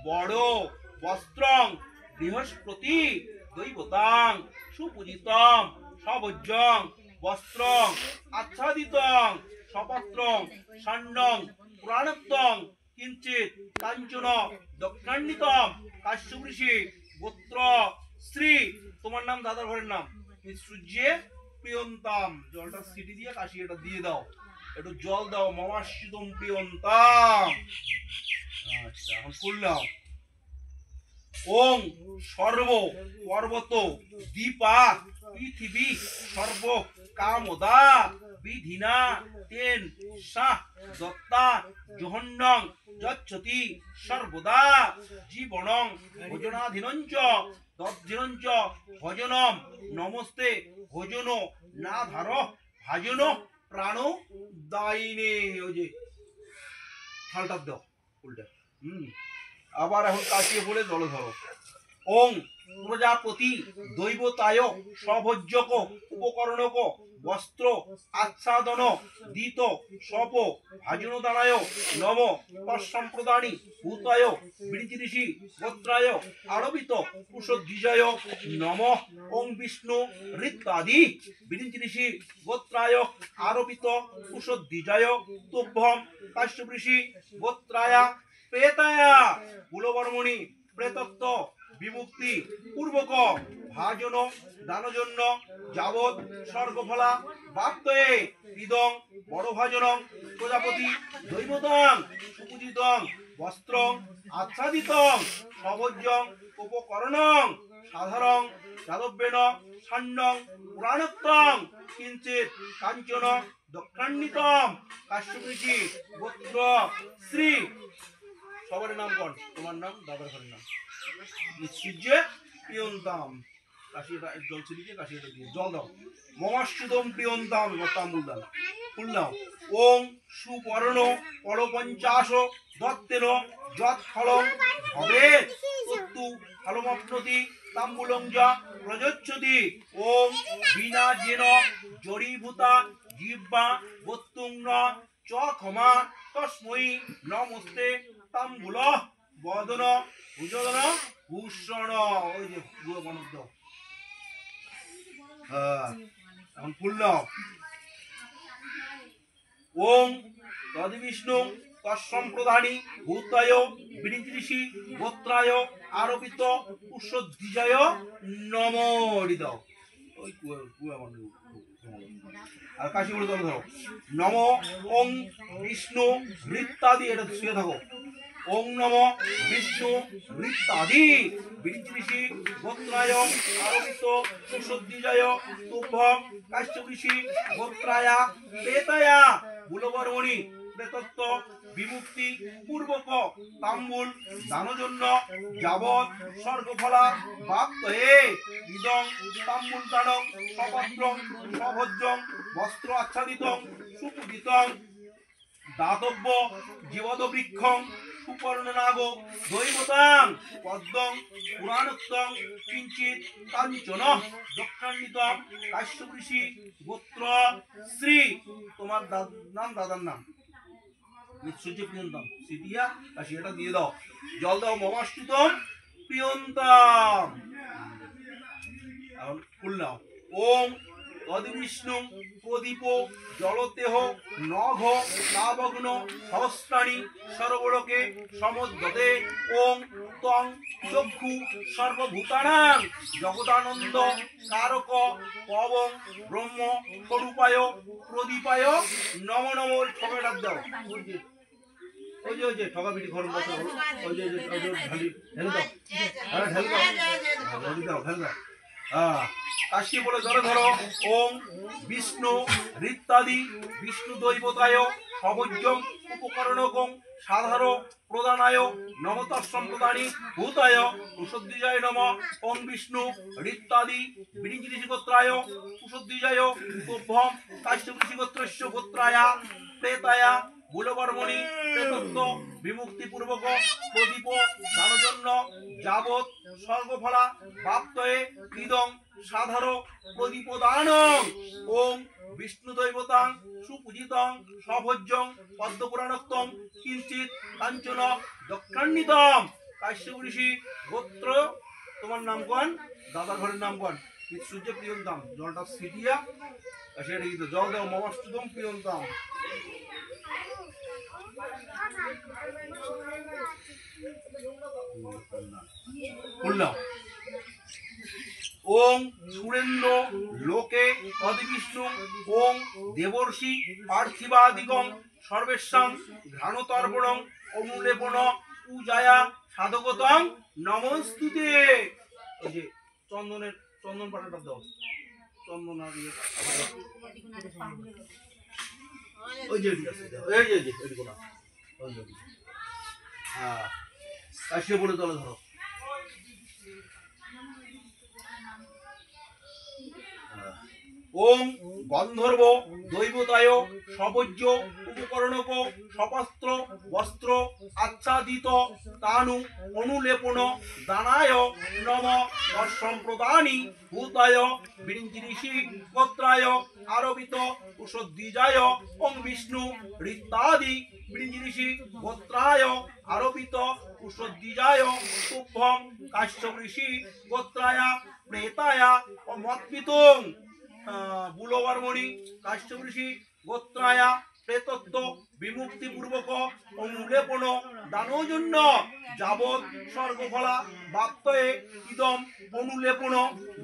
বড় বস্ত্রং বৃহস্পতি দৈবতাং সুপূজিতং সভোজ্যং বস্ত্রং আচ্ছাদিতং সপত্রং ষণ্যং পুরাণোক্তং কিঞ্চিৎ কাঞ্চন দক্ষান্বিতম কাশ্যপঋষি গোত্র শ্রী। তোমার নাম, দাদার ঘরের নাম সূর্যে প্রিয়ন্তাম। জলটা সিটি দিয়ে কাশি এটা দিয়ে দাও, একটু জল দাও। মমাশ্রিতম প্রিয়ন্তাম। আচ্ছা, এখন ফুল নাও। ওং সর্ব পর্বত দীপা পৃথিবী সর্ব কামদা বিধিনা তেন সাহ দত্তা জহন্নং যচ্ছতি সর্বদা জীবনং ভোজনাধীনঞ্চ তদ্ধিনঞ্চ ভজনম নমস্তে ভোজন না ধার ভাজন প্রাণ দায়িনে। ওই যে থালটা দাও উল্টা। আবার এখন কাশিয়ে বলে জল ধরো। ওং প্রজাপতি দৈবতায় সভোজ্যক উপকরণক বস্ত্র আচ্ছাদন দিত সপ ভাজন দ্বারায় নম তৎসম্প্রদানি ভূতায় বৃচিঋষি গোত্রায় আরবিত কুশদ্বিজয় নম। ওং বিষ্ণু ঋত্যাদি বৃচিঋষি গোত্রায় আরবিত কুশদ্বিজয় তুভ্যম কাশ্যপঋষি গোত্রায়া প্রেতায়া কুলবর্মণি প্রেতত্ব বিমুক্তি পূর্বক ভাজন দানজন্য যাবৎ সর্বফলা বাপ্তয়ে ইদং বড় ভাজনং প্রজাপতি দৈবতং সুপূজিতং বস্ত্রং আচ্ছাদিতং সভোজ্যং উপকরণং সাধারং যাদব্যেন ষণ্যং পুরাণোক্তং কিঞ্চিৎ কাঞ্চন দক্ষান্বিতম কাশ্যপৃষি গোত্র শ্রী। সবার নাম কোন? তোমার নাম, দাদার ঘরের নাম সূর্যে প্রিয়ন্তাম। কাশিটা জল ছিটিয়ে কাশিটা দিয়ে জল দাও। মমাশ্রিতম প্রিয়ন্তাম তাম্বুল দাও, ফুল দাও। ওং সুপর্ণ পরপঞ্চাশ দত্তেন যৎ ফলং ভবেৎ তত্তু ফলমপ্নতি তাম্বুলং যা প্রযচ্ছতি। ওং বিনা জেন জড়ীভূতা জিহ্বা বত্তুং ন চ ক্ষমা তস্मै নমস্তে তাম্বুল বদন ভুজদন ভূষণ। ওই যে পুরো বনক দাও। এখন ফুল দাও। ওং তদ্বিষ্ণু তৎসম্প্রদানি ভূতায় বৃচিঋষি গোত্রায় আরোপিত কুশদ্বিজয় নম। দাও ওই কুয়া আর কাশি বলে ধরো। নম ওং বিষ্ণু ঋত্যাদি, এটা শুয়ে থাকো। ওং নম বিষ্ণু ঋত্যাদি বৃচিঋষি গোত্রায় আরোপিত কুশদ্বিজয় তুভ্যম কাশ্যপৃষি গোত্রায়া প্রেতায়া কুলবর্মণি প্রেতত্ব বিমুক্তি পূর্বক তাম্বুল দানজন্য যাবৎ স্বর্গফলা বাপ্তয়ে ইদং তাম্বুল দানং সপত্রং সভোজ্যং বস্ত্র আচ্ছাদিতং সুপূজিতং দাতব্য জীবদবৃক্ষং সুপর্ণনাগ দৈবতাং পদ্মং পুরাণোক্তং কিঞ্চিৎ কাঞ্চন দক্ষান্বিতং কাশ্যপৃষি গোত্র শ্রী। তোমার নাম, দাদার নাম সূর্য প্রিয়ন্তাম। সিটিয়া কাশিটা দিয়ে দাও, জল দাও। মমাশ্রিতম প্রিয়ন্তাম। এখন ফুল নাও। ওং তদ্বিষ্ণু প্রদীপ জলতেহ নঘ তাবগ্ন সহস্রাণি সর্বলোকে সমুদ্রতে। ওং তং চক্ষু সর্বভূতানাং জগদানন্দ কারক পবং ব্রহ্ম স্বরূপায় প্রদীপায় নম নম। ছবি ডাক দাও। ওই যে ওই যে ঠকা পিটি ঘর বসে, ওই যে ঢালি ঢেলে দাও, ঢেলে দাও, ঢেলে দাও, ঢেলে দাও। কাশি বলে জলে ধরো। ওং বিষ্ণু ঋত্যাদি বিষ্ণু দৈবতায় সভোজ্যং উপকরণকং সাধার প্রদানায় নম তৎসম্প্রদানি ভূতায় কুশদ্বিজয় নম। ওং বিষ্ণু ঋত্যাদি বৃচিঋষি গোত্রায় কুশদ্বিজয় তুভ্যম কাশ্যপৃষি গোত্রস্য গোত্রায়া প্রেতায়া কুলবর্মণি প্রেতত্ব বিমুক্তি পূর্বক প্রদীপ দানজন্য যাবৎ সর্বফলা বাপ্তয়ে ইদং সাধার প্রদীপ দানং। ওং বিষ্ণু দৈবতাং সুপূজিতং সভোজ্যং পদ্মপুরাণোক্তং কিঞ্চিৎ কাঞ্চন দক্ষান্বিতম কাশ্যপ ঋষি গোত্র। তোমার নাম কোন? দাদার ঘরের নাম কোন? সূর্য প্রিয়ন্তাম। জলটা ছিটিয়া সেটা কিন্তু জল দাও মমাষ্টুতম প্রিয়ন্তাম। ওং সুরেন্দ্র লোকে তদ্বিষ্ণু ওং দেবর্ষি পার্থিবাদিকং সর্বেশাং ঘ্রাণতর্পণং অনুলেপন পূজায়া সাধকতং নমস্তুতে। ওই যে চন্দন পাতাটা দাও, চন্দন আর ওই যে হ্যাঁ কাশিয়ে বলে তলে ধরো। ওম গন্ধর্ব দৈবতায় সবজ্য উপকরণক সপস্ত্র বস্ত্র আচ্ছাদিত তানু অনুলেপন দানায় নম সম্প্রদানি ভূতায় বিরিঞ্জিঋষি গোত্রায় আরবিত উষদ্বিজায় ওং বিষ্ণু ঋত্তাদি বিরিঞ্জিঋষি গোত্রায় আরবিত উষদ্বিজায় তুভ্যং কাশ্যপ ঋষি গোত্রায়া প্রেতায়া ও মৎপিতুং বুলবর্মণি কাশ্যপ ঋষি গোত্রায়া প্রেতত্ব বিমুক্তি পূর্বক অনুলেপন দানজন্য যাবৎ স্বর্গফলা বাপ্তয়ে ইদম অনুলেপন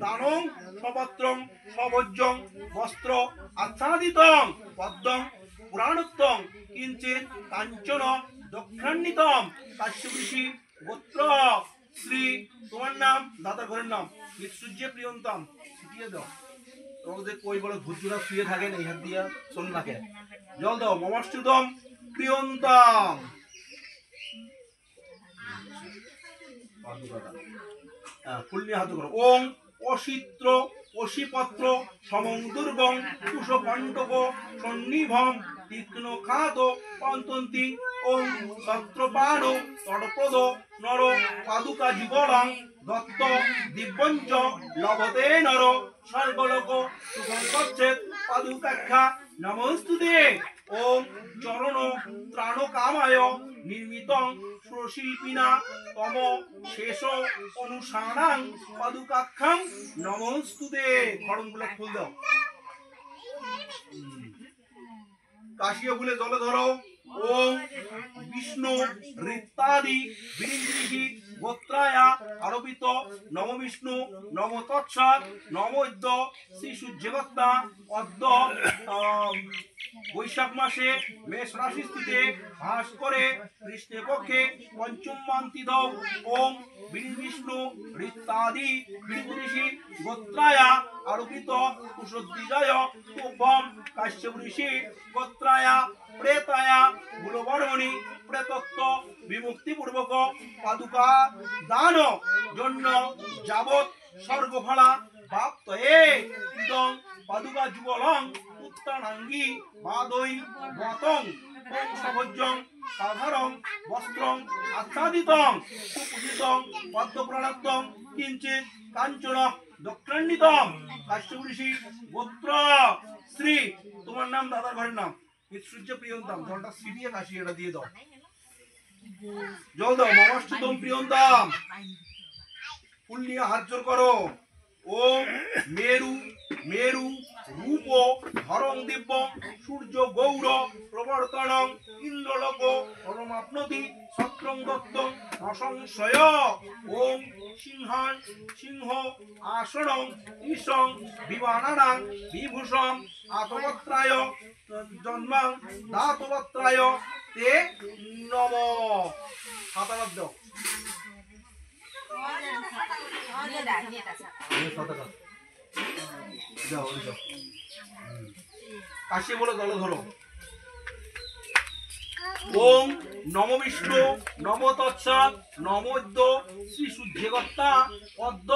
দানং সপত্রং সভজ্যং বস্ত্র আচ্ছাদিতং পদ্মং পুরাণোক্তং কিঞ্চিৎ কাঞ্চন দক্ষান্বিতম কাশ্যপ ঋষি গোত্র। শ্রী তোমার নাম? দাদার ঘরের নাম সূর্য প্রিয়ন্তাম। ছিটিয়ে দাও। তোমাদের কই বলে ভূতরা শুয়ে থাকেন এই হাত দিয়া শোন নাকে জল দাও মমাষ্টুতম প্রিয়ন্তাম। ফুল নিয়ে হাত করো। ওং অসিত্র অসিপত্র সমং দুর্গং কুশপাণ্ডব সন্নিভম তীক্ষ্ণ খাত পন্তন্তি ওং ছত্রপাণ তড়প্রদ নর পাদুকা যুগলং দত্ত দিব্যঞ্চ লভতে নর স্বর্গলোক সুখং গচ্ছেৎ পাদুকাখ্যা নমস্তুতে। ওং চরণ ত্রাণ কামায় নির্মিতং সুরশিল্পিনা তম শেষ অনুসারাং পাদুকাখ্যাং নমস্তুতে। খড়মগুলো ফুল দাও। কাশিয়া ফুলে জলে ধরো। ওং বিষ্ণু ঋত্তাদি বিরিঞ্জিঋষি গোত্রায়া আরবিত নম বিষ্ণু নম তৎসৎ নমোদ্য শ্রী সূর্যগত্তা অদ্য বৈশাখ মাসে মেষ রাশি স্থিতে ভাস করে কৃষ্ণের পক্ষে পঞ্চম মান্তি দাও। ওং বিষ্ণু ঋত্তাদি বিরিঞ্জিঋষি গোত্রায়া আরবিত উষদ্বিজায় তুভ্যং কাশ্যপ ঋষি গোত্রায়া প্রেতায়া বুলবর্মণি প্রেতত্ব বিমুক্তি পূর্বক পাদুকা দান জন্য যাবৎ স্বর্গফলা বাপ্তয়ে ইদং পাদুকা যুগলং উত্তানাঙ্গি বাদৈ গতং ওং সভজ্যং সাধারং বস্ত্রং আচ্ছাদিতং সুপূজিতং পদ্মপ্রাণাত্তং কিঞ্চিৎ কাঞ্চন দক্ষান্বিতম কাশ্যপ ঋষি গোত্র। শ্রী তোমার নাম? দাদার ঘরের নাম সূর্য প্রিয়ন্তাম। জলটা ছিটিয়ে কাশিয়ে এটা দিয়ে দাও। জল দাও মমাষ্টুতম প্রিয়ন্তাম। ফুল নিয়ে হাত জোর করো। ওম মেরু মেরু রূপ ধরং দিব্য সূর্য গৌর প্রবর্তনং ইন্দ্রলোক পরমাপ্নতি ছত্রং দত্তং অসংশয়। ওম সিংহান সিংহ আসনং ঈশং বিমানানাং বিভূষং আতবত্রায় জন্মাং দাতবত্রায় তে নম। সাতারাত দাও। কাশিয়ে বলে দলে ধরো। ওং নম বিষ্ণু নম তৎসৎ নমোদ্য শ্রী সূর্যগত্তা অদ্য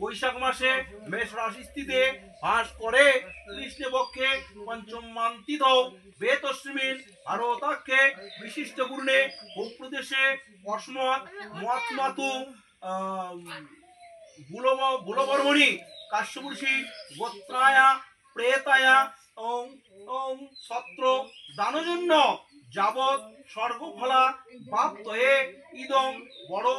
বৈশাখ মাসে মেষ রাশি স্থিতে ভাস করে কৃষ্ণ পক্ষে পঞ্চম মান্তিত বেতস্মিন ভারতাক্ষে বিশিষ্ট পূর্ণে ভূপ্রদেশে অস্মৎ মৎমাতু বুলবর্মণি কাশ্যপ ঋষি গোত্রায়া প্রেতায়া ওং ওং ছত্র দানজন্য যাবৎ স্বর্গফলা বাপ্তয়ে ইদং বড়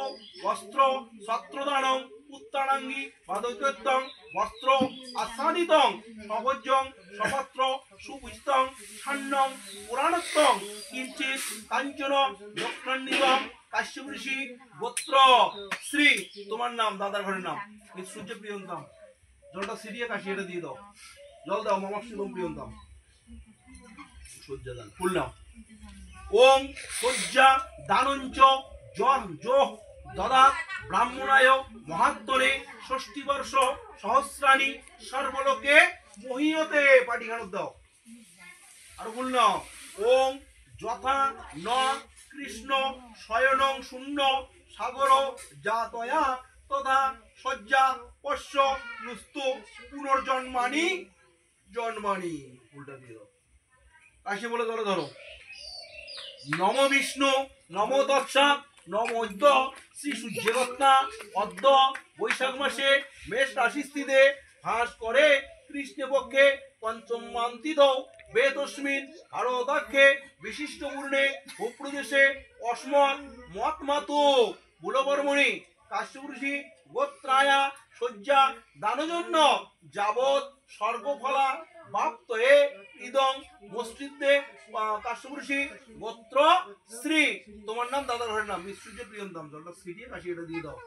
বস্ত্র ছত্রদানং উত্তানাঙ্গি বাদৈত্যং বস্ত্র আচ্ছাদিতং সবজ্জং সপত্র সুপুস্তং ছান্নং পুরাণত্বং কিঞ্চিৎ কাঞ্চন দক্ষিণান্বিতং কাশ্যপ ঋষি গোত্র শ্রী। তোমার নাম, দাদার ঘরের নাম সূর্য প্রিয়ন্তম। জলটা সিরিয়ে কাশি এটা দিয়ে দাও, জল দাও। মমাশ্রুতম প্রিয়ন্তম সূর্য দান ফুল নাও। ওং সজ্জা দানঞ্চ জোহ দদা ব্রাহ্মণায় মহাত্তরে ষষ্ঠীবর্ষ সহস্রাণী সর্বলোকে মহীয়তে। পাটি গান দাও আর ফুল নাও। ওং যথা ন কৃষ্ণ শয়নং শূন্য সাগর জাতয়া তথা শয্যা পশ্য নুস্তু পুনর্জন্মানি জন্মানি। উল্টা দিয়ে দাও, কাশি বলে ধরো ধরো। নম বিষ্ণু নম দর্শা নম অদ্য শ্রী সূর্যরত্না অদ্য বৈশাখ মাসে মেষ রাশিস্থিতে হাস করে কৃষ্ণপক্ষে পঞ্চম মান্তিদ বেদস্মিন ভারতাক্ষে বিশিষ্ট পূর্ণে ভূপ্রদেশে অস্মৎ মতমাতু বুলবর্মণি কাশ্যপ ঋষি গোত্রায়া শয্যা দানজন্য যাবৎ স্বর্গফলা বাপ্তয়ে ইদং মসজিদে কাশ্যপ ঋষি গোত্র শ্রী। তোমার নাম, দাদার ঘরের নাম সূর্য প্রিয়ন্তম। জলটা ছিটিয়ে কাশি এটা দিয়ে দাও।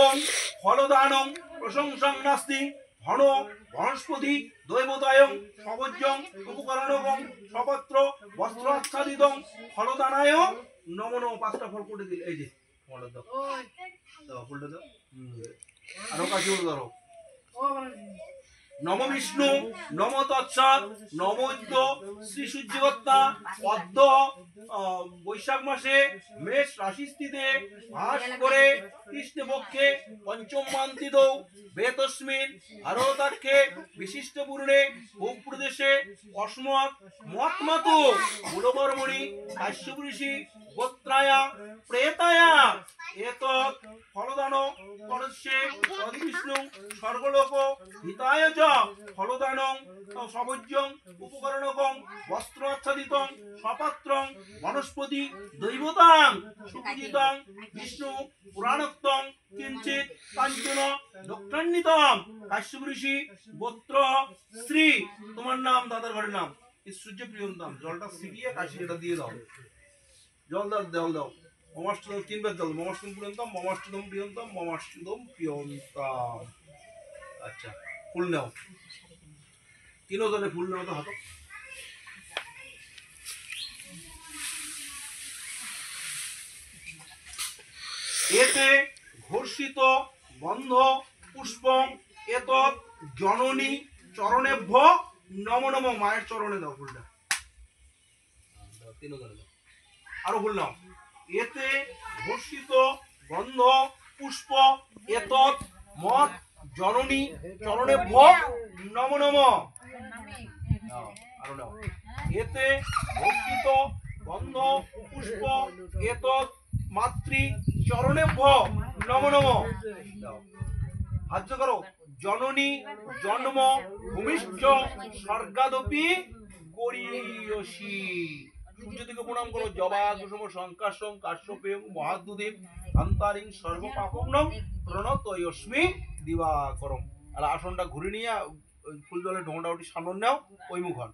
ওং ফলদানং প্রশংসাং নাস্তি ধন বনস্পতি দৈবতায়ং সবজ্জং উপকরণং সপত্র বস্ত্র আচ্ছাদিতং ফলদানায় নমো নমঃ। পাঁচটা ফল করে দিল, এই যে ফলটা দাও, দাও ফুলটা দাও। আরো কাশি বলে ধরো। নম বিষ্ণু নম তৎসৎ নমোদ্য শ্রী সূর্যগত্তা অদ্য বৈশাখ মাসে মেষ রাশিস্থিতে ভাস করে কৃষ্ণপক্ষে পঞ্চম মান্তিদ বেতস্মিন ভারতাক্ষে বিশিষ্ট পূর্ণে ভূপ্রদেশে অস্মৎ মতমাতু বুলবর্মণি কাশ্যপ ঋষি গোত্রায়া প্রেতায়া এতৎ ফলদান করস্যে তদ্বিষ্ণু স্বর্গলোক হিতায় চ ফলদানং সবজ্জং উপকরণকং বস্ত্র আচ্ছাদিতং সপাত্রং বনস্পতি দৈবতাং সুপূজিতং বিষ্ণু পুরাণোক্তং কিঞ্চিৎ কাঞ্চন দক্ষিণান্বিতং কাশ্যপ ঋষি গোত্র শ্রী। তোমার নাম, দাদার ঘরের নাম সূর্য প্রিয়ন্তম। জলটা ছিটিয়ে কাশি এটা দিয়ে দাও, জল দাও, জল দাও। মমাষ্টদম তিনবার জল। মমাষ্টদম প্রিয়ন্তম মমাষ্টদম প্রিয়ন্তম মমাষ্টদম প্রিয়ন্তম। আচ্ছা ফুল নাও, তিনও জলে ফুল নাও তো হাত। এতে ঘর্ষিত গন্ধ পুষ্পং এতৎ জননী চরণেভ্য নম নম। মায়ের চরণে দাও ফুলটা, তিনও জলে দাও। আরো ফুল নাও। এতে ঘর্ষিত গন্ধ পুষ্প এতৎ মত জননী চরণেভ্য নম নম। আরো নাও। এতে ঘর্ষিত গন্ধ পুষ্প এতৎ মাতৃ চরণেভ্য নম নম। হাত করো। জননী জন্ম ভূমিষ্ঠ স্বর্গাদপি গরীয়সী। সূর্য দিকে প্রণাম করো। জবা কুসুম সংকাশং কাশ্যপে মহাদ্যুদেব অন্তরিং সর্ব পাপগ্নং প্রণতয়স্মি দিবাকরম। আর আসনটা ঘুরে নিয়ে ফুল জলে ঢোঁটা ওটি সামনে নাও, ওই মুখ হন।